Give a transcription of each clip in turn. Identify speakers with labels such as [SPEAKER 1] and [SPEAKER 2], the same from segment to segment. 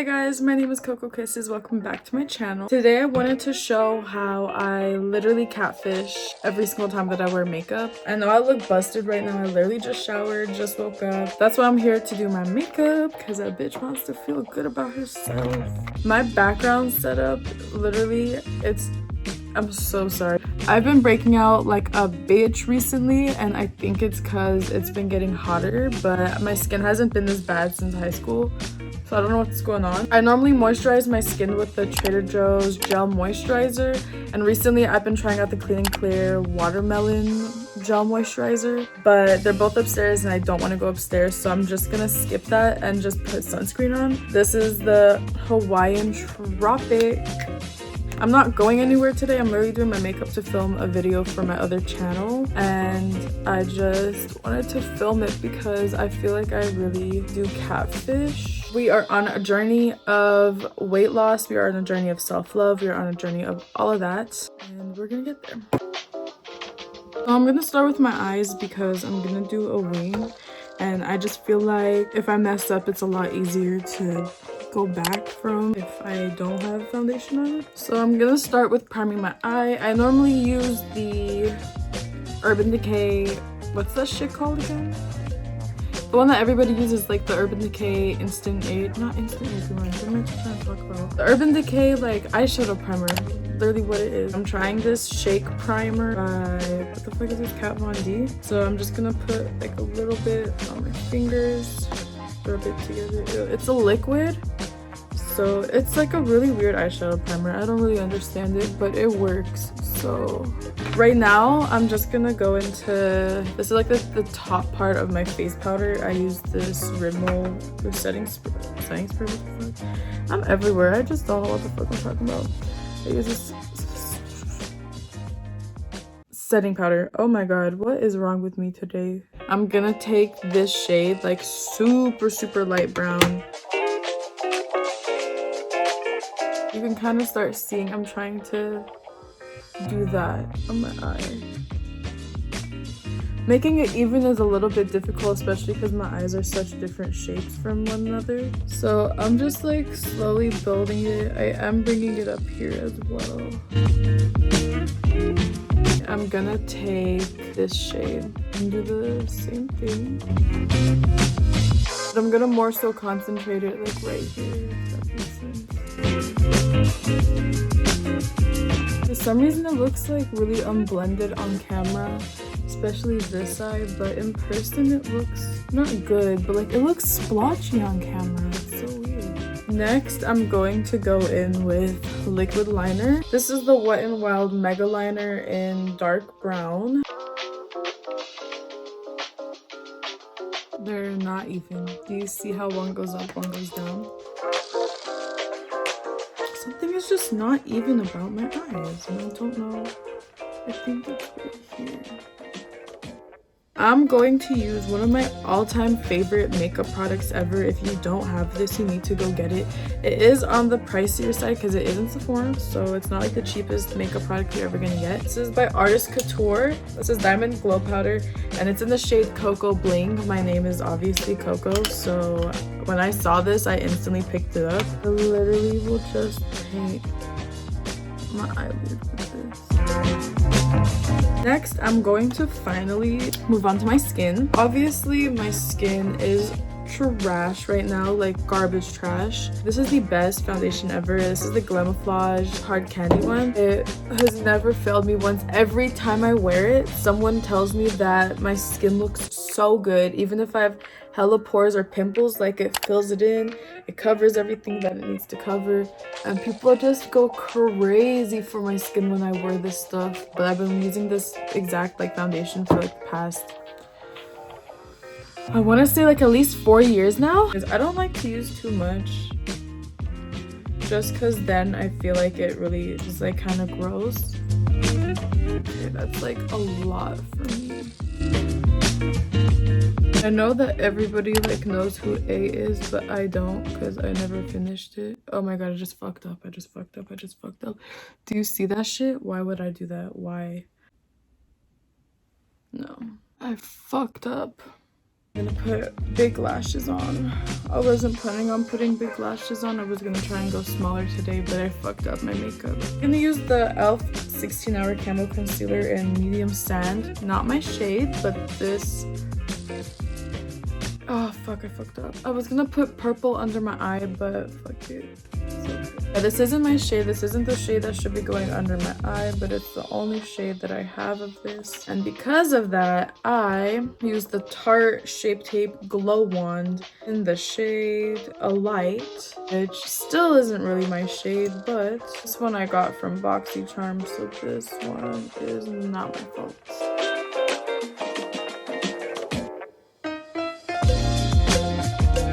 [SPEAKER 1] Hi guys, my name is Coco Kisses. Welcome back to my channel. Today I wanted to show how I literally catfish every single time that I wear makeup. I know I look busted right now. I literally just showered, just woke up. That's why I'm here to do my makeup, because that bitch wants to feel good about herself. My background setup, literally, I'm so sorry. I've been breaking out like a bitch recently, and I think it's because it's been getting hotter, but my skin hasn't been this bad since high school. So I don't know what's going on. I normally moisturize my skin with the Trader Joe's gel moisturizer, and recently I've been trying out the Clean and Clear watermelon gel moisturizer, but they're both upstairs and I don't want to go upstairs, so I'm just gonna skip that and just put sunscreen on. This is the Hawaiian Tropic. I'm not going anywhere today. I'm literally doing my makeup to film a video for my other channel, and I just wanted to film it because I feel like I really do catfish. We are on a journey of weight loss. We are on a journey of self-love. We are on a journey of all of that, and we're gonna get there. So I'm gonna start with my eyes because I'm gonna do a wing, and I just feel like if I mess up, it's a lot easier to go back from if I don't have foundation on it. So I'm gonna start with priming my eye. I normally use the Urban Decay, what's that shit called again? The one that everybody uses, like the Urban Decay Instant Age, not Instant Age, what am I trying to talk about? The Urban Decay like eyeshadow primer, literally what it is. I'm trying this Shake Primer by, what the fuck is this, Kat Von D? So I'm just gonna put like a little bit on my fingers, rub it together. It's a liquid, so it's like a really weird eyeshadow primer. I don't really understand it, but it works. So right now I'm just gonna go into, this is like the top part of my face powder. I use this Rimmel setting spray. I'm everywhere. I just don't know what the fuck I'm talking about. I use this setting powder. Oh my god, what is wrong with me today? I'm gonna take this shade, like super light brown. You can kind of start seeing I'm trying to do that on my eye. Making it even is a little bit difficult, especially because my eyes are such different shapes from one another. So I'm just like slowly building it. I am bringing it up here as well. I'm gonna take this shade and do the same thing. But I'm gonna more so concentrate it like right here, if that makes sense. For some reason it looks like really unblended on camera, especially this side, but in person it looks not good, but like it looks splotchy on camera. It's so weird. Next, I'm going to go in with liquid liner. This is the Wet n Wild Mega Liner in dark brown. They're not even. Do you see how one goes up, one goes down? Something is just not even about my eyes, and I don't know. I think it's right here. I'm going to use one of my all-time favorite makeup products ever. If you don't have this, you need to go get it. It is on the pricier side because it isn't Sephora, so it's not like the cheapest makeup product you're ever gonna get. This is by Artist Couture. This is Diamond Glow Powder, and it's in the shade Coco Bling. My name is obviously Coco, so when I saw this, I instantly picked it up. I literally will just paint my eyelid with this. Next, I'm going to finally move on to my skin. Obviously, my skin is trash right now, like garbage trash. This is the best foundation ever. This is the Glamoflage Hard Candy one. It has never failed me once. Every time I wear it, someone tells me that my skin looks so good. Even if I have hella pores or pimples, like it fills it in, it covers everything that it needs to cover, and people just go crazy for my skin when I wear this stuff. But I've been using this exact like foundation for like the past, I want to say like at least 4 years now. Because I don't like to use too much, just because then I feel like it really is like kind of gross. Okay, that's like a lot for me. I know that everybody like knows who A is, but I don't because I never finished it. Oh my god, I just fucked up. I just fucked up. Do you see that shit? Why would I do that? Why? No. I fucked up. I'm gonna put big lashes on. I wasn't planning on putting big lashes on. I was gonna try and go smaller today, but I fucked up my makeup. I'm gonna use the e.l.f. 16-hour camo concealer in medium sand. Not my shade, but this. Oh fuck, I fucked up. I was gonna put purple under my eye, but fuck it. Yeah, this isn't my shade. This isn't the shade that should be going under my eye, but it's the only shade that I have of this. And because of that, I used the Tarte Shape Tape Glow Wand in the shade Alight, which still isn't really my shade, but this one I got from BoxyCharm, so this one is not my fault.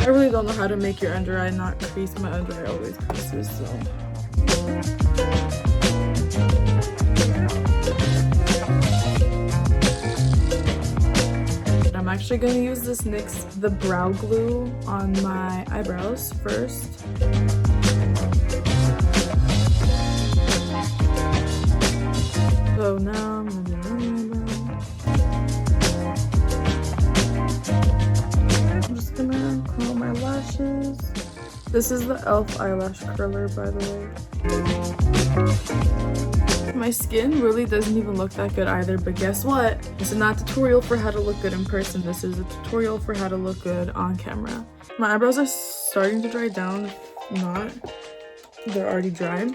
[SPEAKER 1] I really don't know how to make your under eye not crease. My under eye always creases, so. I'm actually going to use this NYX the brow glue on my eyebrows first. So now I'm going to do my eyebrow. I'm just going to curl my lashes. This is the e.l.f. eyelash curler, by the way. My skin really doesn't even look that good either, but guess what? This is not a tutorial for how to look good in person. This is a tutorial for how to look good on camera. My eyebrows are starting to dry down. If not, they're already dry.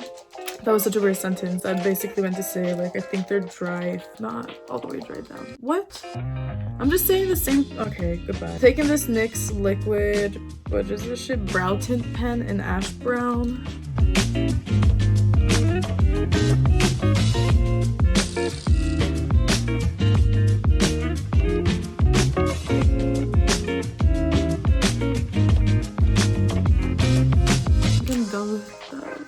[SPEAKER 1] That was such a weird sentence. I basically meant to say, like, I think they're dry, if not all the way dried down. What? I'm just saying the same. Okay, goodbye. Taking this NYX liquid, what is this shit? Brow tint pen in ash brown. I'm done with that.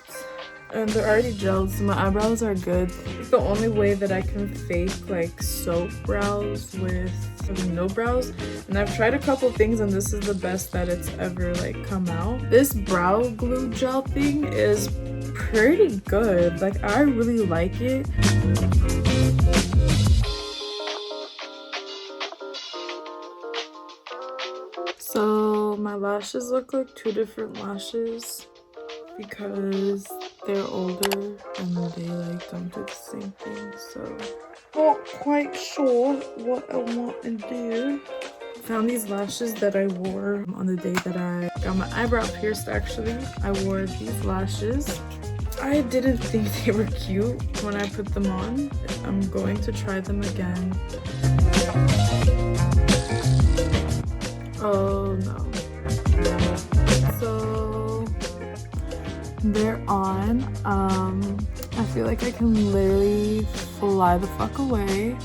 [SPEAKER 1] And they're already gelled, so my eyebrows are good. It's the only way that I can fake like soap brows with no brows. And I've tried a couple things and this is the best that it's ever like come out. This brow glue gel thing is pretty good. Like, I really like it. So my lashes look like two different lashes because they're older and they like don't do the same thing, so not quite sure what I want to do. Found these lashes that I wore on the day that I got my eyebrow pierced. Actually, I wore these lashes. I didn't think they were cute when I put them on. I'm going to try them again. Oh no. So they're on. I feel like I can literally fly the fuck away.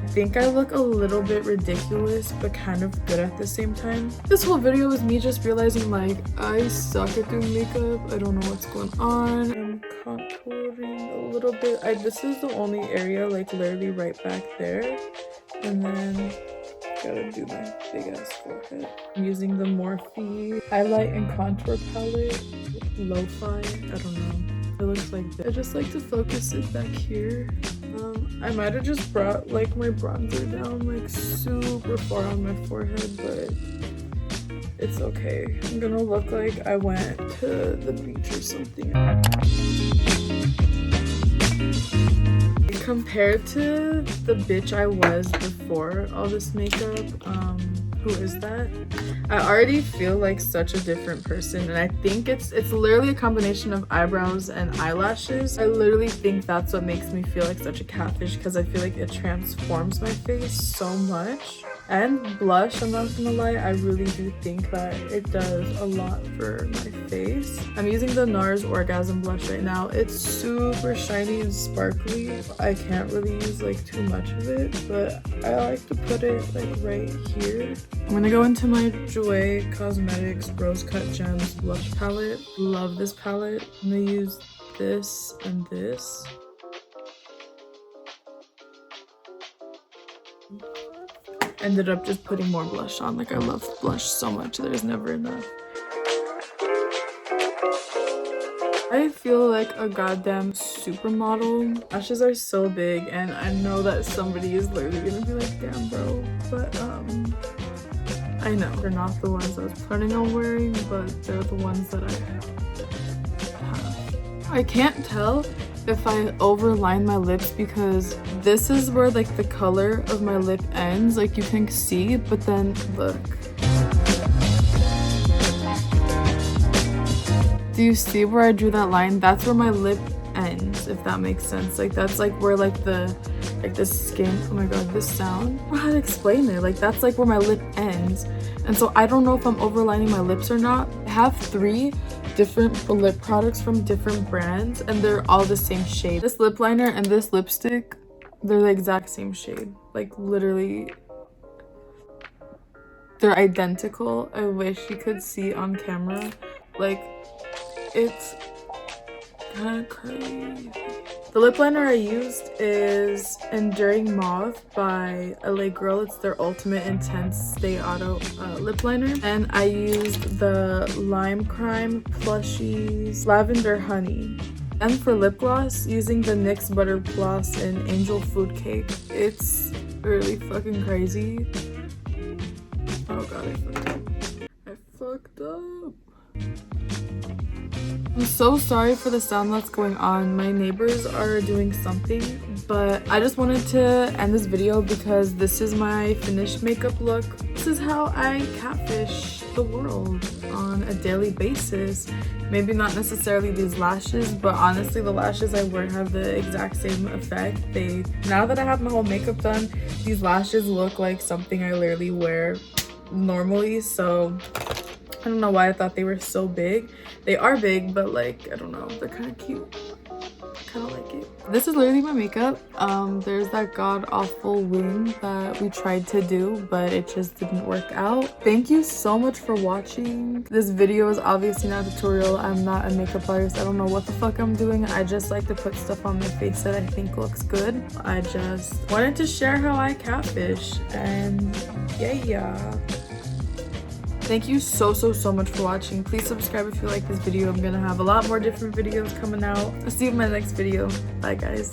[SPEAKER 1] I think I look a little bit ridiculous but kind of good at the same time. This whole video was me just realizing like I suck at doing makeup. I don't know what's going on. I'm contouring a little bit. This is the only area like literally right back there, and then gotta do my big ass forehead. I'm using the Morphe highlight and contour palette with Lo-Fi. I don't know. It looks like this. I just like to focus it back here. I might have just brought like my bronzer down like super far on my forehead, but it's okay. I'm gonna look like I went to the beach or something. Compared to the bitch I was before all this makeup, who is that? I already feel like such a different person, and I think it's literally a combination of eyebrows and eyelashes. I literally think that's what makes me feel like such a catfish, because I feel like it transforms my face so much. And blush, I'm not gonna lie, I really do think that it does a lot for my face. I'm using the NARS Orgasm blush right now. It's super shiny and sparkly. I can't really use like too much of it, but I like to put it like right here. I'm gonna go into my Jouer Cosmetics Rose Cut Gems blush palette. Love this palette. I'm gonna use this and this. Ended up just putting more blush on. Like, I love blush so much. There's never enough. I feel like a goddamn supermodel. Lashes are so big, and I know that somebody is literally gonna be like, damn bro, but I know they're not the ones I was planning on wearing, but they're the ones that I have. I can't tell if I overline my lips because this is where like the color of my lip ends, like you can see, but then look. Do you see where I drew that line? That's where my lip ends, if that makes sense. Like that's like where like the skin, oh my god, this sound, I don't know how to explain it. Like that's like where my lip ends, and so I don't know if I'm overlining my lips or not. I have 3 different lip products from different brands and they're all the same shade. This lip liner and this lipstick, they're the exact same shade, like literally they're identical. I wish you could see on camera, like it's kind of crazy. The lip liner I used is Enduring Mauve by LA Girl. It's their Ultimate Intense Stay Auto lip liner. And I used the Lime Crime Plushies Lavender Honey. And for lip gloss, using the NYX Butter Gloss in Angel Food Cake. It's really fucking crazy. Oh god, I fucked up. I'm so sorry for the sound that's going on. My neighbors are doing something, but I just wanted to end this video because this is my finished makeup look. This is how I catfish the world on a daily basis. Maybe not necessarily these lashes, but honestly the lashes I wear have the exact same effect. Now that I have my whole makeup done, these lashes look like something I literally wear normally, so I don't know why I thought they were so big. They are big, but like, I don't know, they're kind of cute. I kind of like it. This is literally my makeup. There's that god-awful wing that we tried to do, but it just didn't work out. Thank you so much for watching. This video is obviously not a tutorial. I'm not a makeup artist. I don't know what the fuck I'm doing. I just like to put stuff on my face that I think looks good. I just wanted to share how I catfish, and yeah. Thank you so much for watching. Please subscribe if you like this video. I'm gonna have a lot more different videos coming out. I'll see you in my next video. Bye guys.